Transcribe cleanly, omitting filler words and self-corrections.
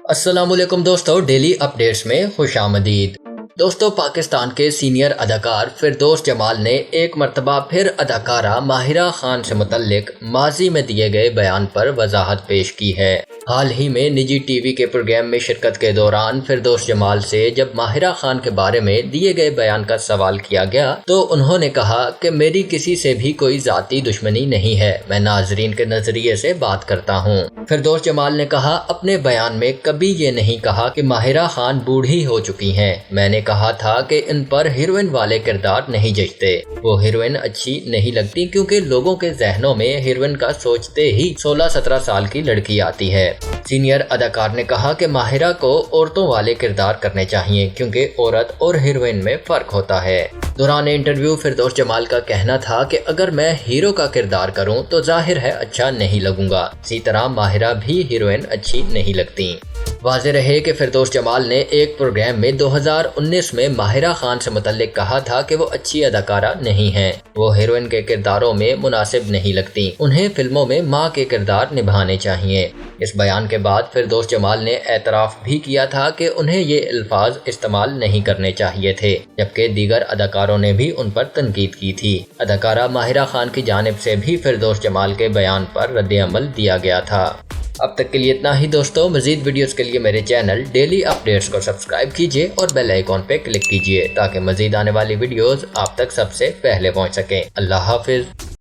अस्सलाम वालेकुम दोस्तों, डेली अपडेट्स में खुशामदीद। दोस्तों, पाकिस्तान के सीनियर अदाकार फिरदौस जमाल ने एक मरतबा फिर अदाकारा माहिरा खान से मुतल्लिक माजी में दिए गए बयान पर वजाहत पेश की है। हाल ही में निजी टीवी के प्रोग्राम में शिरकत के दौरान फिरदौस जमाल से जब माहिरा खान के बारे में दिए गए बयान का सवाल किया गया तो उन्होंने कहा कि मेरी किसी से भी कोई जाती दुश्मनी नहीं है, मैं नाजरीन के नजरिए से बात करता हूँ। फिरदौस जमाल ने कहा, अपने बयान में कभी ये नहीं कहा कि माहिरा खान बूढ़ी हो चुकी हैं। मैंने कहा था कि इन पर हीरोइन वाले किरदार नहीं जचते, वो हीरोइन अच्छी नहीं लगती क्योंकि लोगों के जहनों में हीरोइन का सोचते ही 16-17 साल की लड़की आती है। सीनियर अदाकार ने कहा कि माहिरा को औरतों वाले किरदार करने चाहिए क्योंकि औरत और हीरोइन में फर्क होता है। दौरान इंटरव्यू फिरदौस जमाल का कहना था कि अगर मैं हीरो का किरदार करूं तो जाहिर है अच्छा नहीं लगूंगा, इसी तरह माहिरा भी हीरोइन अच्छी नहीं लगती। वाज़ेह रहे कि फिरदौस जमाल ने एक प्रोग्राम में 2019 में माहिरा खान से मुतल्लिक कहा था कि वो अच्छी अदाकारा नहीं हैं, वो हीरोइन के किरदारों में मुनासिब नहीं लगती, उन्हें फिल्मों में माँ के किरदार निभाने चाहिए। इस बयान के बाद फिरदौस जमाल ने एतराफ़ भी किया था कि उन्हें ये अल्फाज इस्तेमाल नहीं करने चाहिए थे, जबकि दीगर अदाकारों ने भी उन पर तनकीद की थी। अदाकारा माहिरा खान की जानिब से भी फिरदौस जमाल के बयान पर रद्द-ए-अमल दिया गया था। अब तक के लिए इतना ही दोस्तों। मज़ीद वीडियोस के लिए मेरे चैनल डेली अपडेट्स को सब्सक्राइब कीजिए और बेल आइकॉन पे क्लिक कीजिए ताकि मज़ीद आने वाली वीडियोस आप तक सबसे पहले पहुंच सकें। अल्लाह हाफिज़।